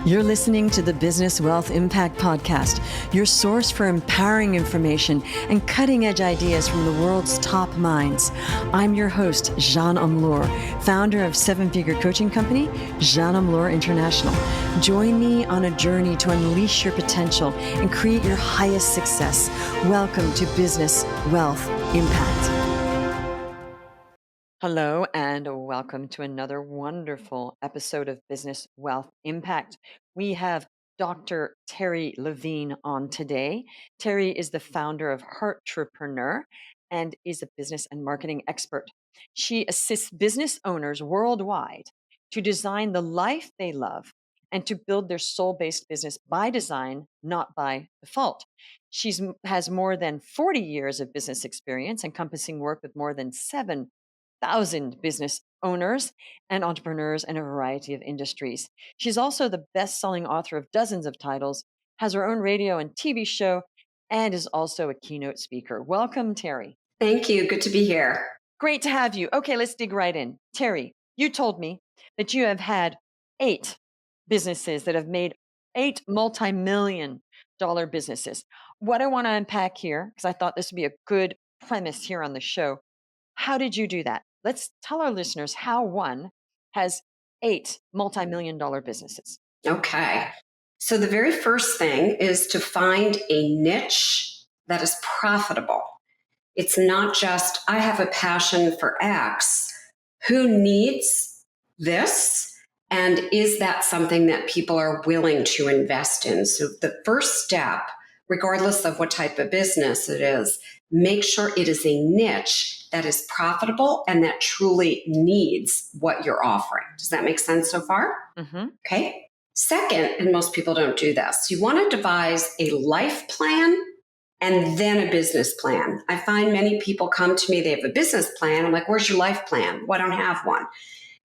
You're listening to the Business Wealth Impact Podcast, your source for empowering information and cutting-edge ideas from the world's top minds. I'm your host, Jeanne Amlour, founder of seven-figure coaching company, Jeanne Amlour International. Join me on a journey to unleash your potential and create your highest success. Welcome to Business Wealth Impact. Hello, and welcome to another wonderful episode of Business Wealth Impact. We have Dr. Terri Levine on today. Terri is the founder of Heart-repreneur and is a business and marketing expert. She assists business owners worldwide to design the life they love and to build their soul-based business by design, not by default. She has more than 40 years of business experience, encompassing work with more than 7,000 business owners and entrepreneurs in a variety of industries. She's also the best-selling author of dozens of titles, has her own radio and TV show, and is also a keynote speaker. Welcome, Terri. Thank you. Good to be here. Great to have you. Okay, let's dig right in. Terri, you told me that you have had 8 businesses that have made 8 multi-million-dollar businesses. What I want to unpack here, because I thought this would be a good premise here on the show, how did you do that? Let's tell our listeners how one has 8 multi-million-dollar businesses. Okay. So the very first thing is to find a niche that is profitable. It's not just, I have a passion for X. Who needs this? And is that something that people are willing to invest in? So the first step, regardless of what type of business it is, make sure it is a niche that is profitable and that truly needs what you're offering. Does that make sense so far? Mm-hmm. Okay. Second, and most people don't do this, you want to devise a life plan and then a business plan. I find many people come to me, they have a business plan. I'm like, where's your life plan? Well, I don't have one.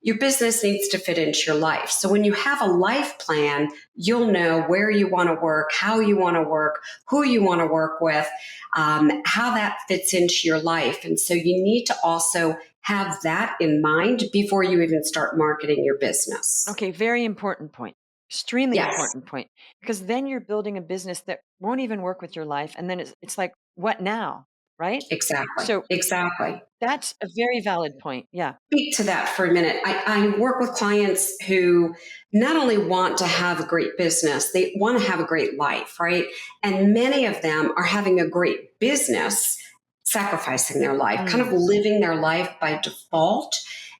Your business needs to fit into your life. So when you have a life plan, you'll know where you want to work, how you want to work, who you want to work with, how that fits into your life. And so you need to also have that in mind before you even start marketing your business. Okay, very important point. Extremely Yes. important point. Because then you're building a business that won't even work with your life. And then it's like, what now? Right? Exactly. So exactly. That's a very valid point. Yeah. Speak to that for a minute. I work with clients who not only want to have a great business, they want to have a great life, right? And many of them are having a great business, sacrificing their life, kind of living their life by default.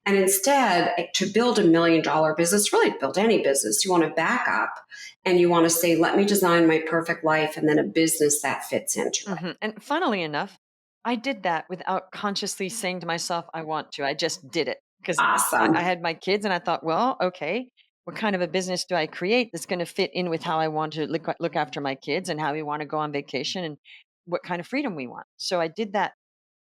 And instead, to build $1 million business, really build any business, you want to back up and you want to say, let me design my perfect life and then a business that fits into it. And funnily enough, I did that without consciously saying to myself, I want to. I just did it because Awesome. I had my kids and I thought, well, okay, what kind of a business do I create that's going to fit in with how I want to look after my kids and how we want to go on vacation and what kind of freedom we want. So I did that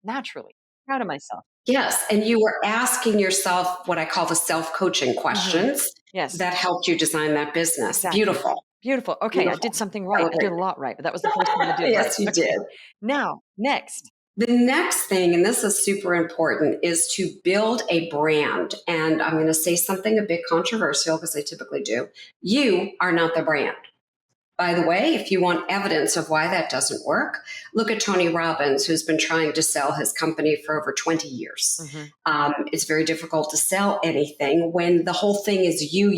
naturally. Proud of myself. Yes. And you were asking yourself what I call the self-coaching questions Yes. that helped you design that business. Exactly. Beautiful. Beautiful. Okay. Beautiful. I did something right. I did a lot right, but that was the first thing I did. Yes, right. you did. Now, next. The next thing, and this is super important, is to build a brand. And I'm going to say something a bit controversial because I typically do. You are not the brand. By the way, if you want evidence of why that doesn't work, look at Tony Robbins, who's been trying to sell his company for over 20 years. It's very difficult to sell anything when the whole thing is you,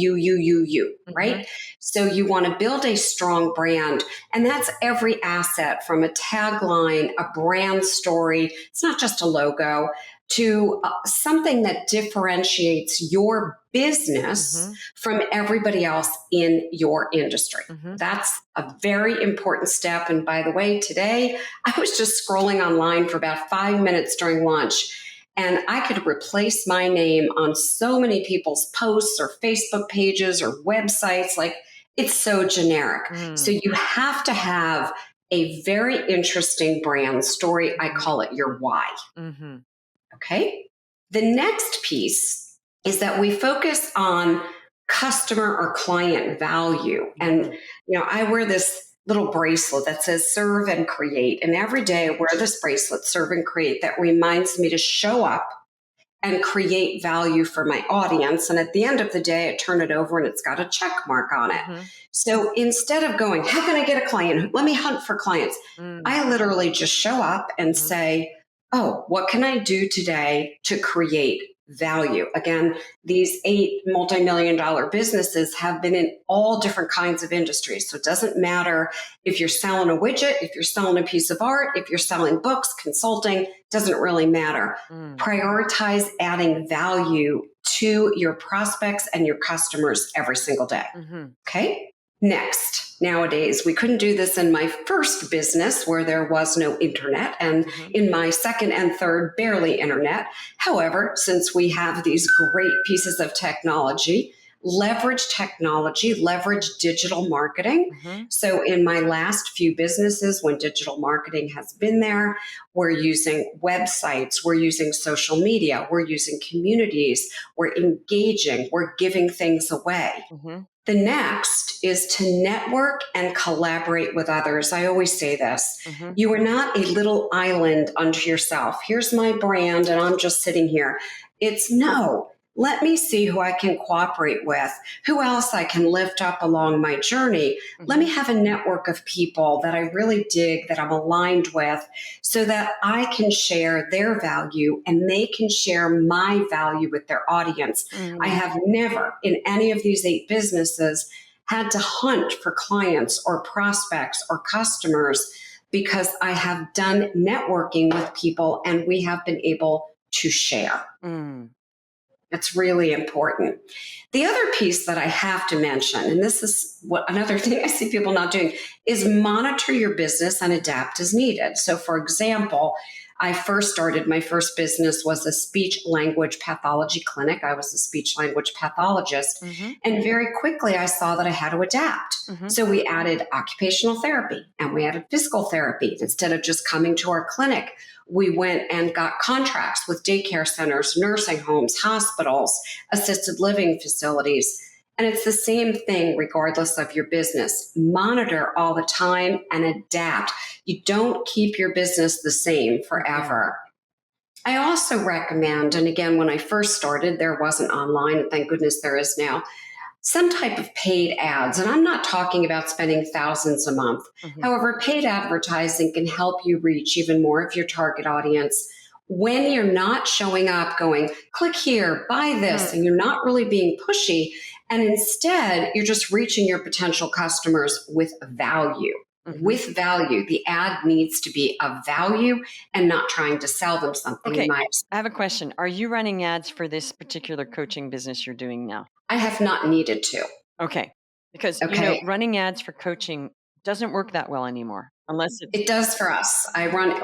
right? So you want to build a strong brand, and that's every asset from a tagline, a brand story. It's not just a logo, to something that differentiates your business from everybody else in your industry. That's a very important step. And by the way, today I was just scrolling online for about 5 minutes during lunch, and I could replace my name on so many people's posts or Facebook pages or websites. Like, it's so generic. So you have to have a very interesting brand story. I call it your why. Okay. The next piece is that we focus on customer or client value. And, I wear this little bracelet that says serve and create. And every day I wear this bracelet, serve and create, that reminds me to show up and create value for my audience. And at the end of the day, I turn it over and it's got a check mark on it. Mhm. So instead of going, how can I get a client? Let me hunt for clients. Mm. I literally just show up and Mhm. say, oh, what can I do today to create value? Again, these 8 multi-million dollar businesses have been in all different kinds of industries. So it doesn't matter if you're selling a widget, if you're selling a piece of art, if you're selling books, consulting, doesn't really matter. Mm. Prioritize adding value to your prospects and your customers every single day. Mhm. Okay. Next, nowadays, we couldn't do this in my first business where there was no internet, and Mhm. in my second and third, barely internet. However, since we have these great pieces of technology, leverage digital marketing. Mhm. So, in my last few businesses, when digital marketing has been there, we're using websites, we're using social media, we're using communities, we're engaging, we're giving things away. Mhm. The next is to network and collaborate with others. I always say this. Mhm. You are not a little island unto yourself. Here's my brand, and I'm just sitting here. It's no. Let me see who I can cooperate with, who else I can lift up along my journey. Let me Mhm. have a network of people that I really dig, that I'm aligned with, so that I can share their value and they can share my value with their audience. I Mhm. have never, in any of these 8 businesses, had to hunt for clients or prospects or customers because I have done networking with people and we have been able to share. Mm. It's really important. The other piece that I have to mention, and this is what another thing I see people not doing, is monitor your business and adapt as needed. So, for example, I first started, my first business was a speech language pathology clinic. I was a speech language pathologist. Mhm. And very quickly, I saw that I had to adapt. Mhm. So, we added occupational therapy and we added physical therapy instead of just coming to our clinic. We went and got contracts with daycare centers, nursing homes, hospitals, assisted living facilities. And it's the same thing regardless of your business. Monitor all the time and adapt. You don't keep your business the same Mhm. forever. I also recommend, and again, when I first started, there wasn't online, and thank goodness there is now, some type of paid ads. And I'm not talking about spending thousands a month. Mhm. However, paid advertising can help you reach even more of your target audience when you're not showing up going, click here, buy this, Mhm. and you're not really being pushy. And instead, you're just reaching your potential customers with value. Mhm. With value, the ad needs to be of value and not trying to sell them something. In Okay, my, I have a question. Are you running ads for this particular coaching business you're doing now? I have not needed to. Okay. Because, Okay. running ads for coaching doesn't work that well anymore unless it's It does for us.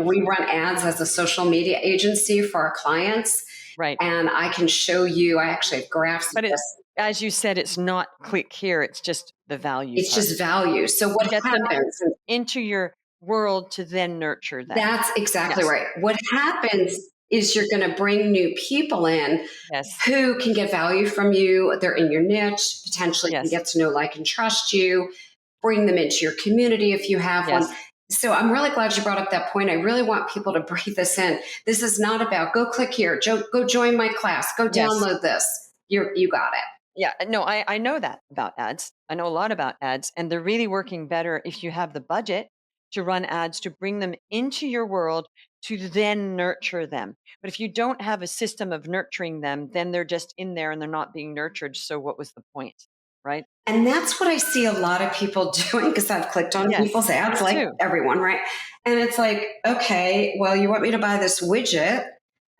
We run ads as a social media agency for our clients, right. and I can show you. I actually have graphs of But this. it's as you said, it's not click here, it's just the value It's part. just value. So To what get them happens? into your world to then nurture them. That's exactly Yes. right. What happens is you're going to bring new people in Yes. who can get value from you. They're in your niche, potentially can Yes. get to know, like, and trust you. Bring them into your community if you have one. Yes. So I'm really glad you brought up that point. I really want people to breathe this in. This is not about go click here, go join my class, go Yes. download this. You got it. Yeah, no, I know that about ads. I know a lot about ads, and they're really working better if you have the budget to run ads to bring them into your world to then nurture them. But if you don't have a system of nurturing them, then they're just in there and they're not being nurtured. So what was the point? Right? And that's what I see a lot of people doing because I've clicked on Yes, people's ads me like too. everyone, right? And it's like, okay, well, you want me to buy this widget?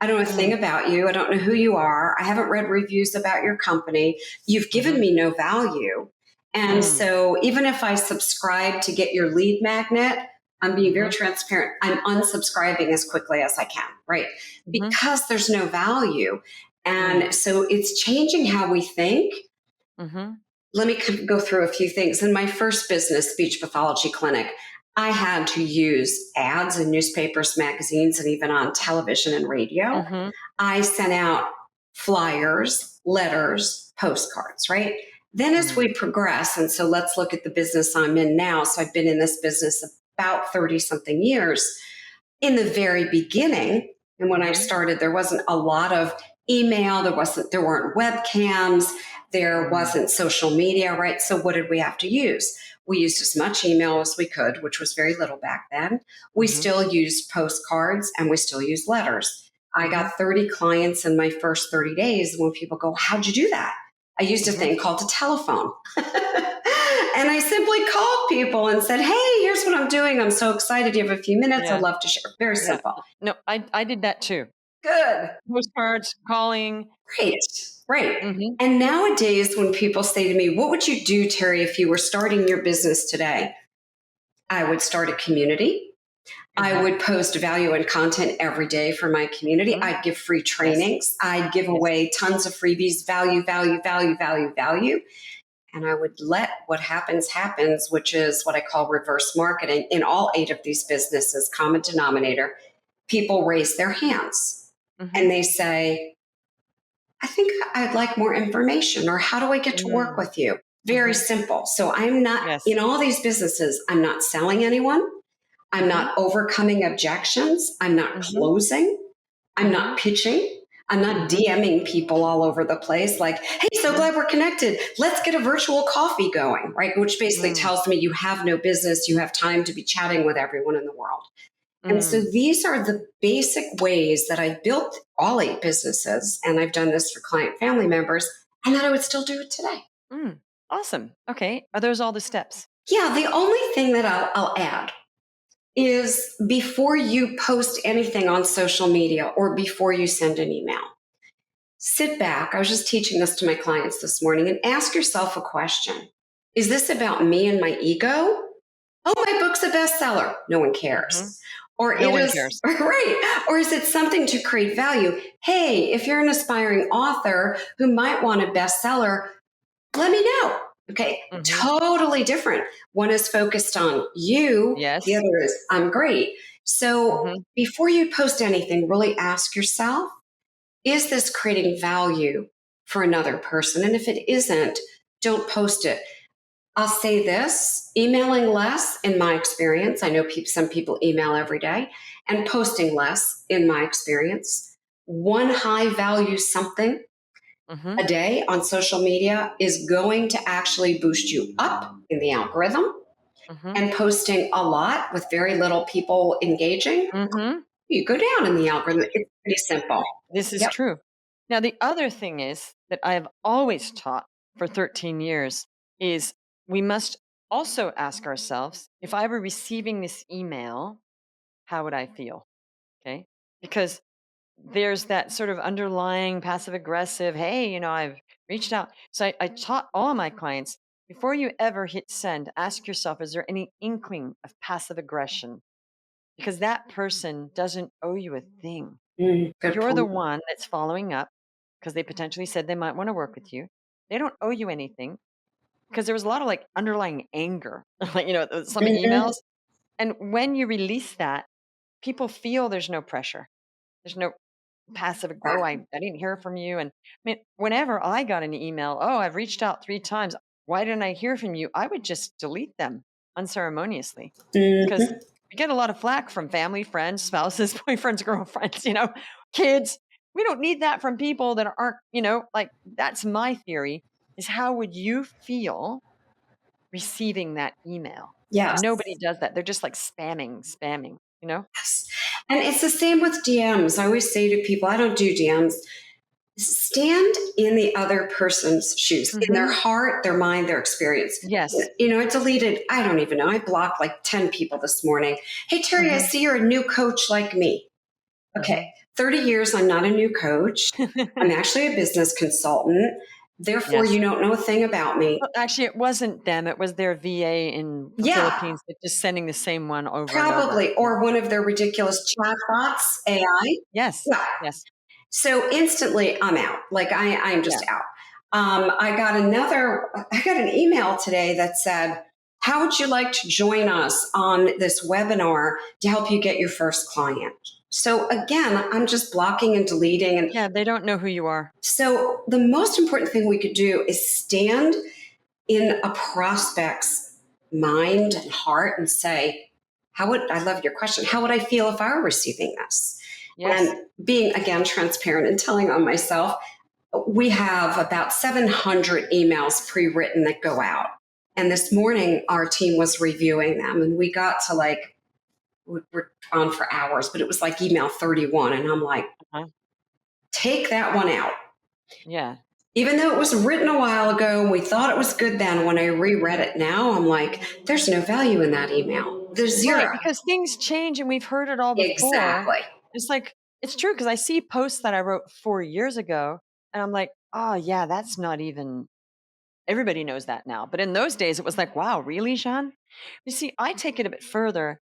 I don't know a thing Mm, about you. I don't know who you are. I haven't read reviews about your company. You've given mhm, me no value. And mm, so even if I subscribe to get your lead magnet, I'm being very mhm, transparent. I'm unsubscribing as quickly as I can, right? mhm, Because there's no value. mm, And so it's changing how we think. mhm, Let me go through a few things. In my first business, speech pathology clinic, I had to use ads in newspapers, magazines, and even on television and radio. mhm, I sent out flyers, letters, postcards, right? Then as mm, we progress, and so let's look at the business I'm in now. So I've been in this business about 30 something years. In the very beginning, and when I mhm, started, there wasn't a lot of email, there weren't webcams, there Mm, wasn't social media, right? So what did we have to use? We used as much email as we could, which was very little back then. We mhm, still used postcards and we still used letters. I mhm, got 30 clients in my first 30 days. When people go, how'd you do that? I used a mhm. thing called a telephone. And I simply called people and said, hey, here's what I'm doing. I'm so excited. You have a few minutes. I'd Yeah, love to share. Very yeah. simple. No, I did that too. Good. Postcards, calling. Right. Right. Mhm, And nowadays, when people say to me, what would you do, Terri, if you were starting your business today? I would start a community. I mhm, would post value and content every day for my community. mhm. I'd give free Yes, trainings. I'd give yes. away tons of freebies, value, value, value, value, value. And I would let what happens, which is what I call reverse marketing in all 8 of these businesses, common denominator. People raise their hands and Mhm, they say, I think I'd like more information, or how do I get to work mm, with you? Very mhm. simple. So I'm not, Yes. in all these businesses, I'm not selling anyone. I'm Mhm, not overcoming objections. I'm not mhm, closing. I'm not mhm, pitching. I'm not mhm. DMing people all over the place like, hey, so Mhm, glad we're connected. Let's get a virtual coffee going, right? Which basically mm, tells me you have no business. You have time to be chatting with everyone in the world. And so mm, these are the basic ways that I built all 8 businesses. And I've done this for client family members and that I would still do it today. mm. Awesome. Okay. Are those all the steps? Yeah, the only thing that I'll add is before you post anything on social media or before you send an email, sit back. I was just teaching this to my clients this morning and ask yourself a question. Is this about me and my ego? Oh, my book's a bestseller. No one Mhm. cares. Or No it one is, cares. right. Or is it something to create value? Hey, if you're an aspiring author who might want a bestseller, let me know. Okay. Mhm. Totally different. One is focused on you, the Yes. other is I'm great. So Mhm, before you post anything, really ask yourself, is this creating value for another person? And if it isn't, don't post it. I'll say this, emailing less, in my experience, I know some people email every day, and posting less, in my experience. One high value something a mhm, day on social media is going to actually boost you up in the algorithm. mhm, And posting a lot with very little people engaging, mhm. you go down in the algorithm. It's pretty simple. This is Yep. true. Now, the other thing is that I have always taught for 13 years is we must also ask ourselves, if I were receiving this email, how would I feel? Okay. Because there's that sort of underlying passive aggressive, hey, I've reached out. So I taught all my clients before you ever hit send, ask yourself, is there any inkling of passive aggression? Because that person doesn't owe you a thing. Good You're the point. one that's following up because they potentially said they might want to work with you. They don't owe you anything because there was a lot of like underlying anger, like, some Mhm. emails. And when you release that, people feel there's no pressure. There's no passive, oh, I didn't hear from you. And I mean, whenever I got an email, oh, I've reached out 3 times. Why didn't I hear from you? I would just delete them unceremoniously because Mhm. we get a lot of flack from family, friends, spouses, boyfriends, girlfriends, kids. We don't need that from people that aren't, like that's my theory is how would you feel receiving that email? Nobody Yes. does that. They're just like spamming. Yes. And it's the same with DMs. I always say to people, I don't do DMs. Stand in the other person's shoes, in their Hmm. heart, their mind, their experience. Yes. I deleted, I don't even know, I blocked like 10 people this morning. Hey, Terri, I Hmm. see you're a new coach like me. Okay, Hmm. 30 years, I'm not a new coach. I'm actually a business consultant. Therefore, Yes. you don't know a thing about me. Well, actually, it wasn't them. It was their VA in the Yeah, Philippines that just sending the same one over and over. probably. Or one of their ridiculous chatbots, AI. Yes. Yeah. Yes. So instantly, I'm out. Like I'm Yeah. just out. I got an email today that said, how would you like to join us on this webinar to help you get your first client? So again, I'm just blocking and deleting. And Yeah. They don't know who you are. so the most important thing we could do is stand in a prospect's mind and heart and say, I love your question. How would I feel if I were receiving this? Yes. And being, again, transparent and telling on myself, we have about 700 emails pre-written that go out. And this morning, our team was reviewing them, and we got to like, we're on for hours, but it was like email 31. And I'm like, Uh-huh. take that one out. Yeah. Even though it was written a while ago and we thought it was good then, when I reread it now, I'm like, there's no value in that email. There's Right, zero. because things change and we've heard it all before. Exactly. It's like it's true because I see posts that I wrote 4 years ago, and I'm like, "Oh, yeah, that's not even everybody knows that now." But in those days, it was like, "Wow, really, Jean?" You see, I take it a bit further.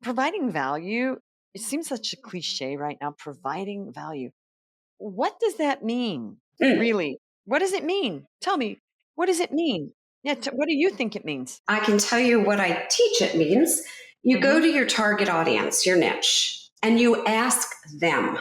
Providing value, it seems such a cliche right now, providing value. What does that mean, Mm. really? What does it mean? Tell me, what does it mean? Yeah, what do you think it means? I can tell you what I teach it means. You go Mhm, to your target audience, your niche, and you ask them.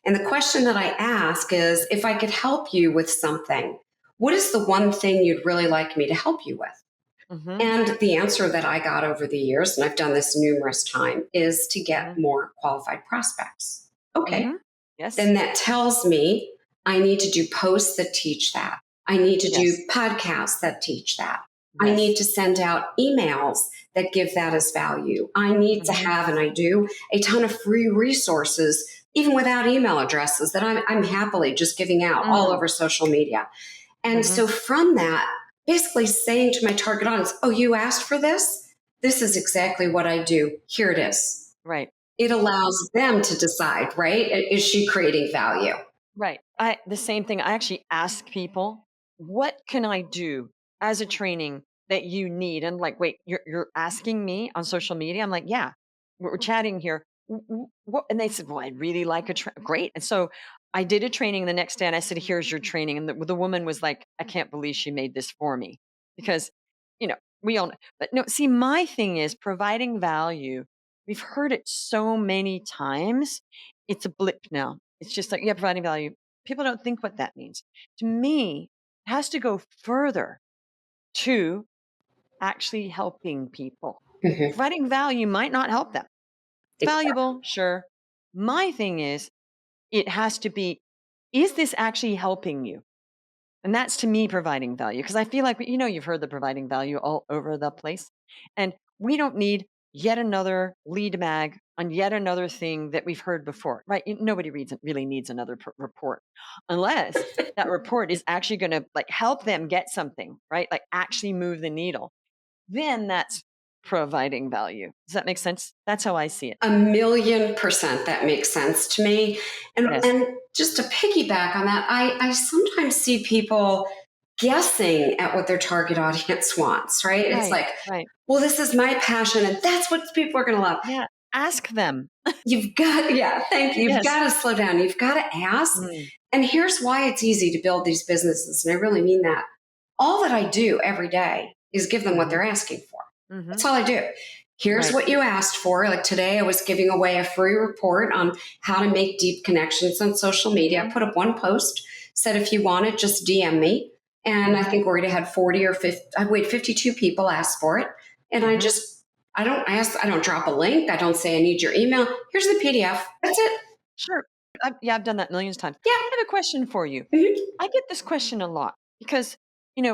And the question that I ask is, if I could help you with something, what is the one thing you'd really like me to help you with? mhm, And the answer that I got over the years, and I've done this numerous times, is to get mhm, more qualified prospects. Okay. mhm. Yes, Then that tells me I need to do posts that teach that. I need to do yes, podcasts that teach that. I need yes. to send out emails that give that as value. I need to Mhm, have, and I do, a ton of free resources, even without email addresses, that I'm happily just giving out all mm, over social media. And mhm. so from that, basically saying to my target audience, oh, you asked for this? This is exactly what I do. Here it is. Right. It allows them to decide, right? Is she creating value? Right. I the same thing. I actually ask people, "What can I do as a training that you need?" And like, "Wait, you're asking me on social media?" I'm like, "Yeah, we're chatting here. What?" And they said, "Well, I'd really like a great." And so I did a training the next day, and I said, "Here's your training." And the woman was like, "I can't believe she made this for me," because you know we all. But no, see, my thing is providing value. We've heard it so many times. It's a blip now. It's just like, yeah, providing value. People don't think what that means. To me, it has to go further to actually helping people. Mhm. Providing value might not help them. It's valuable, sure. My thing is, it has to be, is this actually helping you? And that's to me providing value because I feel like, you've heard the providing value all over the place. And we don't need yet another lead mag on yet another thing that we've heard before, right? Nobody really needs another report unless that report is actually going to like help them get something, right? Like actually move the needle. Then that's providing value. Does that make sense? That's how I see it. 1,000,000% that makes sense to me. Yes. And just to piggyback on that, I sometimes see people guessing at what their target audience wants, right? It's Right. like, Right. well, this is my passion and that's what people are going to love. Yeah. Ask them. You've got, yeah, thank you. You've Yes. got to slow down. You've got to ask. Mm, And here's why it's easy to build these businesses. And I really mean that. All that I do every day is give them what hmm they're asking for. hmm That's all I do. Here's Right. what you asked for. Like today, I was giving away a free report on how to make deep connections on social media. I hmm put up one post, said if you want it, just DM me. And I hmm think we already had 40 or 50, I wait, 52 people asked for it. And hmm I don't ask, I don't drop a link. I don't say I need your email. Here's the PDF. That's it. Sure. Yeah, I've done that millions of times. Yeah. I have a question for you. Mhm. I get this question a lot because,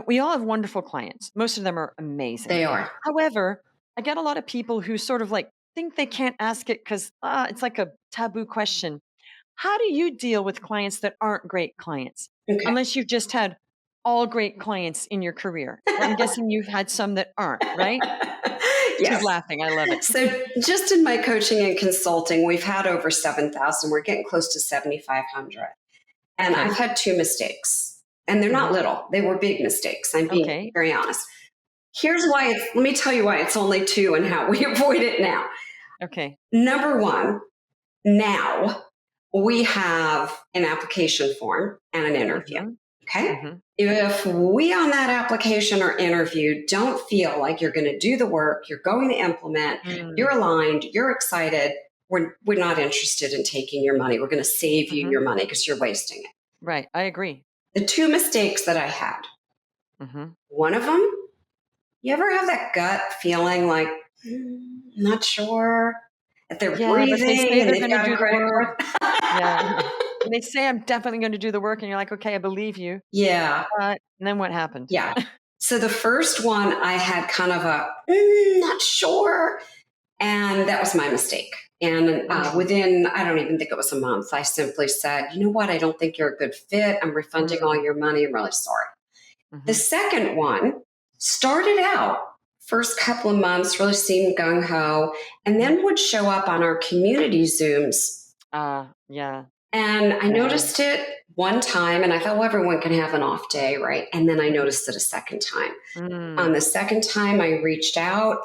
we all have wonderful clients. Most of them are amazing. They are. However, I get a lot of people who sort of like think they can't ask it because it's like a taboo question. How do you deal with clients that aren't great clients? Okay. Unless you've just had all great clients in your career. I'm guessing you've had some that aren't, right? She's Yes. laughing. I love it. So, just in my coaching and consulting, we've had over 7,000. We're getting close to 7,500. And Okay. I've had two mistakes. And they're not hmm little, they were big mistakes. I'm being Okay. very honest. Let me tell you why it's only two and how we avoid it now. Okay. Number one, now we have an application form and an interview. hmm Okay. hmm If we on that application or interview don't feel like you're going to do the work, you're going to implement, you're Mm, aligned, you're excited, we're not interested in taking your money. We're going to save you mhm. your money because you're wasting it. Right, I agree. The two mistakes that I had, Mhm. one of them, you ever have that gut feeling like, not sure? If they're Yeah, but they breathing say and they're they've gonna got a do the credit work. card. Yeah. And they say, "I'm definitely gonna do the work," and you're like, "Okay, I believe you." Yeah. And then what happened? Yeah. So the first one I had kind of a not sure. And that was my mistake. And Mm, within, I don't even think it was a month, I simply said, you know what? I don't think you're a good fit. I'm refunding all mm, your money. I'm really sorry. The mhm, second one started out, first couple of months, really seemed gung ho, and mhm. then would show up on our community Zooms. Yeah, And I yeah. noticed it one time and I thought, well, everyone can have an off day, right? And then I Mhm, noticed it a second time. On mm, the second time, I reached out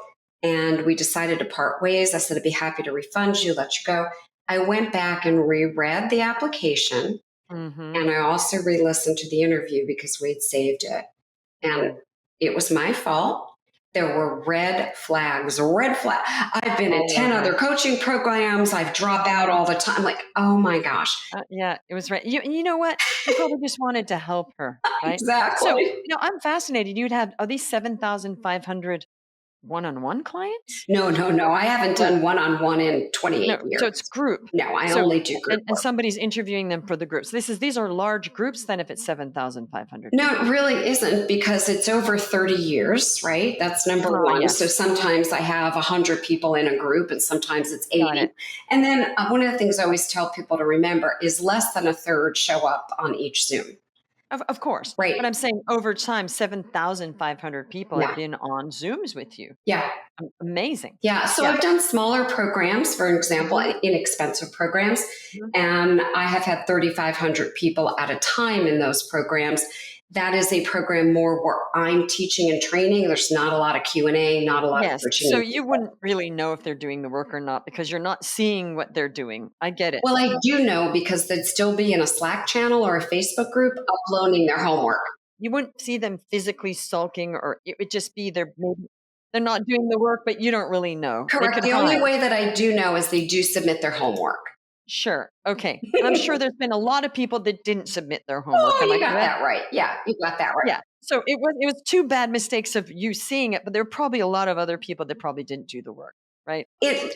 and we decided to part ways. I said, I'd be happy to refund you, let you go. I went back and reread the application mhm, and I also re listened to the interview because we'd saved it. And mm. it was my fault. There were red flags, red flag. I've been in All 10 over. other coaching programs. I've dropped out Mm, all the time. Like, oh my gosh. yeah, it was right. You know what? You probably just wanted to help her, right? So, Exactly. I'm fascinated. You'd have are these 7,500 one-on-one clients? No, no, no. I haven't Or done one on one in 28 no, so years. it's group. No, I So only do group and work. somebody's interviewing them for the groups. These are large groups then if it's 7,500 No, it people. really isn't because it's over 30 years, right? That's number one. So Yes. sometimes I have 100 people in a group and sometimes it's Got 80. it. And then one of the things I always tell people to remember is less than a third show up on each Zoom, Of course. right? But I'm saying over time, 7,500 people have Yeah. been on Zooms with you. Yeah. Amazing. Yeah. So Yeah. I've done smaller programs, for example, Mhm, inexpensive programs. mhm. And I have had 3,500 people at a time in those programs. That is a program more where I'm teaching and training. There's not a lot of Q&A, not a lot of Yes. coaching So and you feedback. wouldn't really know if they're doing the work or not because you're not seeing what they're doing. I get it. Well, I do know because they'd still be in a Slack channel or a Facebook group uploading their homework. You wouldn't see them physically sulking or it would just be they're not doing the work, but you don't really know. They Correct. could The only hide. way that I do know is they do submit their homework. Sure. Okay. And I'm sure there's been a lot of people that didn't submit their homework. Oh, Am I you got correct? that right. Yeah, you got that right. Yeah. So it was two bad mistakes of you seeing it, but there are probably a lot of other people that probably didn't do the work, right?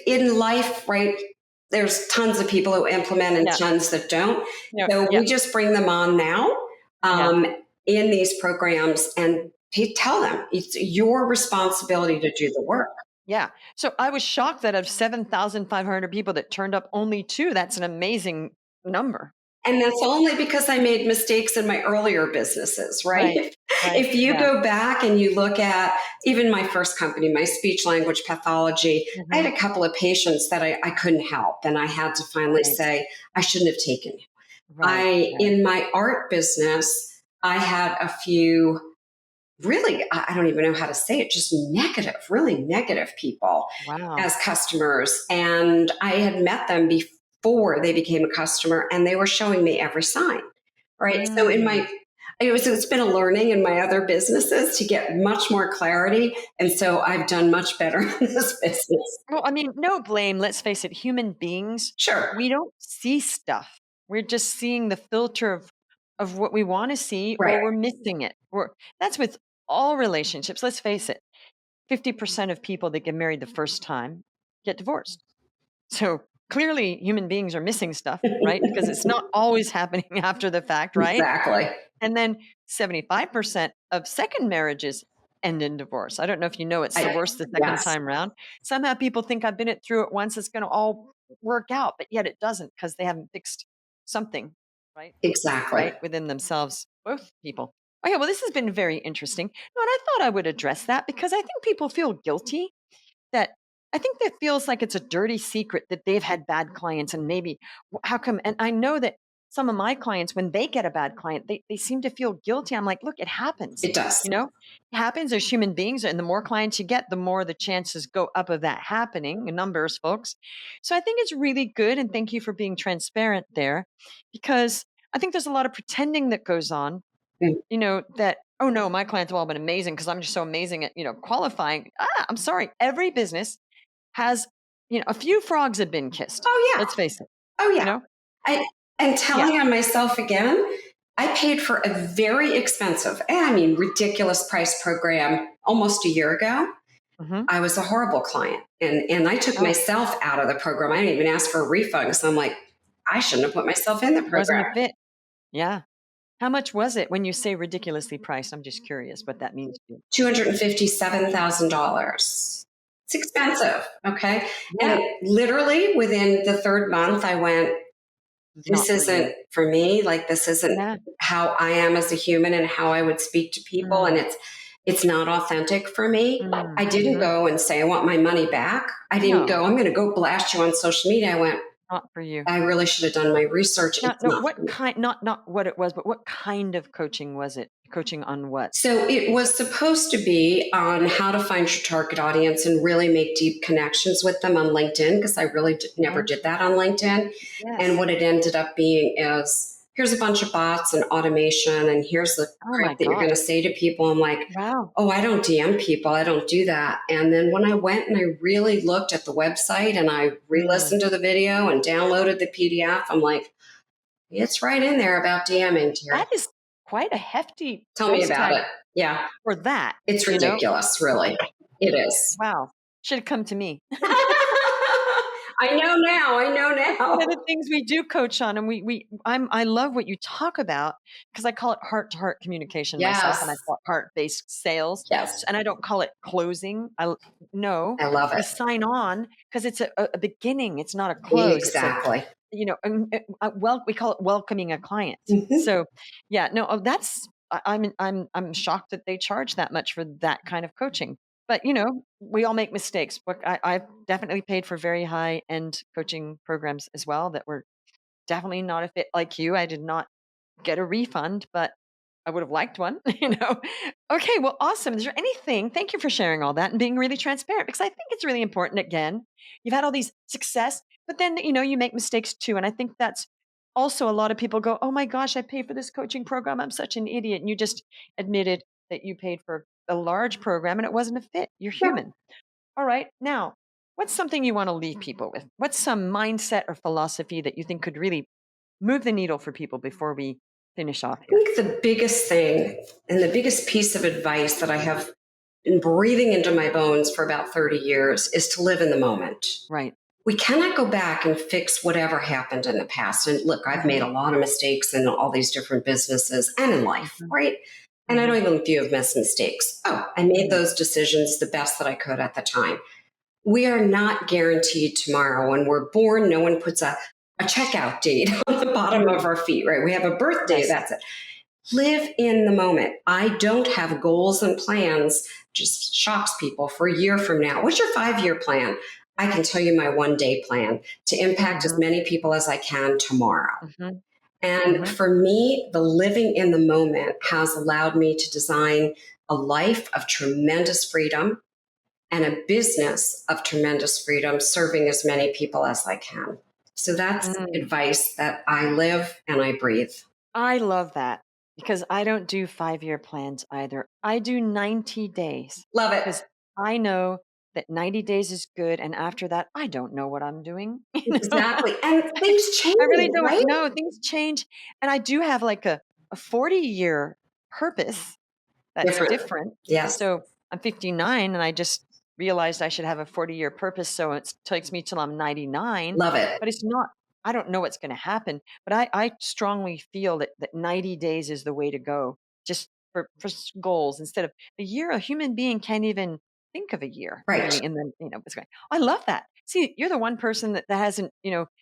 In life, right, there's tons of people who implement and Yeah. tons that don't. Yeah. So Yeah. we just bring them on now Yeah. um, in these programs and tell them it's your responsibility to do the work. Yeah. So I was shocked that of 7,500 people that turned up, only two. That's an amazing number. And that's only because I made mistakes in my earlier businesses, right? Right. Right. If you Yeah. go back and you look at even my first company, my speech language pathology, I had Mhm. a couple of patients that I couldn't help. And I had to finally Right. say, I shouldn't have taken it. Right. Right. In my art business, I had a few really, I don't even know how to say it, just negative, really negative people Wow. as customers. And I had met them before they became a customer and they were showing me every sign. Right. So Mm. it's been a learning in my other businesses to get much more clarity. And so I've done much better in this business. Well, I mean, no blame. Let's face it, human beings, Sure. we don't see stuff. We're just seeing the filter of what we want to see, Right. or we're missing it. That's with all relationships. Let's face it, 50% of people that get married the first time get divorced. So clearly, human beings are missing stuff, right? Because it's not always happening after the fact, right? Exactly. And then 75% of second marriages end in divorce. I don't know if you know it's the worst the second Yes, time round. Somehow people think I've been it through it once, it's going to all work out, but yet it doesn't because they haven't fixed something, right? exactly. Right within themselves, both people. Okay, well, this has been very interesting. No, and I thought I would address that because I think people feel guilty that I think that feels like it's a dirty secret that they've had bad clients and maybe how come and I know that some of my clients when they get a bad client they seem to feel guilty. I'm like, look, it happens. It does. You know, it happens. There's human beings, and the more clients you get, the more the chances go up of that happening in numbers, folks. So I think it's really good, and thank you for being transparent there, because I think there's a lot of pretending that goes on, Mm. that, "Oh, no, my clients have all been amazing because 'cause I'm just so amazing at, qualifying." I'm sorry, every business has, a few frogs have been kissed. Oh, yeah. Let's face it, Oh, you yeah. know? I, and Yeah. telling on myself again, I paid for a very expensive, I mean, ridiculous price program almost a year ago. Mhm. I was a horrible client. And I took Oh, myself out of the program. I didn't even ask for a refund because I'm like, I shouldn't have put myself in the wasn't a program. fit. Yeah. How much was it when you say ridiculously priced? I'm just curious what that means to you. $257,000. It's expensive. Okay. And Yeah. literally within the third month, I went, this Not for you. isn't for me. Like, this isn't Yeah. how I am as a human and how I would speak to people. And Mm, it's not authentic for me. I didn't mhm. go and say, I want my money back. I didn't No, go, I'm going to go blast you on social media. I went, not for you. I really should have done my research. Now, It's no, not for what me. kind not what it was, but what kind of coaching was it? Coaching on what? So it was supposed to be on how to find your target audience and really make deep connections with them on LinkedIn, because I really never Mhm. did that on LinkedIn. And Yes. what it ended up being is, here's a bunch of bots and automation, and here's the Oh my crap that you're going gosh. to say to people. I'm like, Wow. oh, I don't DM people. I don't do that. And then when I went and I really looked at the website and I Mm. re-listened to the video and downloaded the PDF, I'm like, it's right in there about DMing, Terry. That is quite a hefty Tell me price about tag it. Yeah, for that, it's you know? ridiculous, really. It is. Wow. Should've come to me. I know now. I know That's one of the now. things we do coach on, and I love what you talk about because I call it heart-to-heart communication myself, and I Yes. call it heart-based sales, Yes. and I don't call it closing. No, I love we it. sign on because it's a beginning, it's not a close, it's a Exactly. well, we call it welcoming a client. Hmm. So, yeah, no, that's I'm shocked that they charge that much for that kind of coaching. But we all make mistakes. But I've definitely paid for very high end coaching programs as well that were definitely not a fit like you. I did not get a refund, but I would have liked one, Okay, well, awesome. Is there anything, thank you for sharing all that and being really transparent because I think it's really important. Again, you've had all these success, but then, you make mistakes too. And I think that's also a lot of people go, oh my gosh, I paid for this coaching program. I'm such an idiot. And you just admitted that you paid for a large program and it wasn't a fit. You're Yeah. human. All right. Now, what's something you want to leave people with? What's some mindset or philosophy that you think could really move the needle for people before we finish off I here? think the biggest thing and the biggest piece of advice that I have been breathing into my bones for about 30 years is to live in the moment. Right. We cannot go back and fix whatever happened in the past. And look, I've made Mhm, a lot of mistakes in all these different businesses and in life, mhm, right? And I mhm, don't even think you have missed mistakes. Oh, I made mhm, those decisions the best that I could at the time. We are not guaranteed tomorrow. When we're born, no one puts a checkout date on the bottom of mhm. our feet, right? We have a birthday, Yes. that's it. Live in the moment. I don't have goals and plans, just shocks people for a year from now. What's your 5 year plan? I can tell you my 1 day plan to impact as Mhm, many people as I can tomorrow. mhm, And mhm, for me, the living in the moment has allowed me to design a life of tremendous freedom and a business of tremendous freedom, serving as many people as I can. So that's mm. advice that I live and I breathe. I love that because I don't do 5-year plans either. I do 90 days Love it. because I know that 90 days is good, and after that, I don't know what I'm doing, Exactly. And things I really change, don't right? know, things change, and I do have, like, a 40-year purpose that's Different. different. Yes. So, I'm 59, and I just realized I should have a 40-year purpose, so it takes me till I'm 99, Love it. but it's not I don't know what's gonna happen, but I strongly feel that 90 days is the way to go, just for goals instead of a year. A human being can't even think of a year, Right. really, and then, what's going I love that. See, you're the one person that hasn't,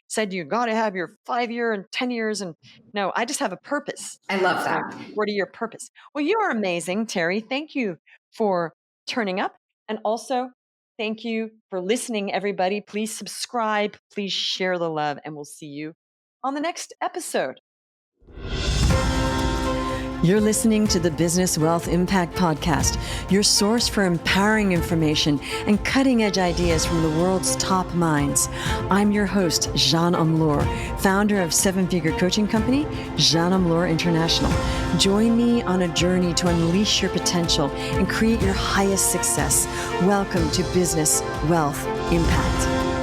said you gotta have your 5-year and 10 years, and no, I just have a purpose. I love It's my that. 40-year purpose. Well, you are amazing, Terry. Thank you for turning up, and also thank you for listening, everybody. Please subscribe, please share the love, and we'll see you on the next episode. You're listening to the Business Wealth Impact Podcast, your source for empowering information and cutting edge ideas from the world's top minds. I'm your host, Jeanne Amlour, founder of seven-figure coaching company, Jeanne Amlour International. Join me on a journey to unleash your potential and create your highest success. Welcome to Business Wealth Impact.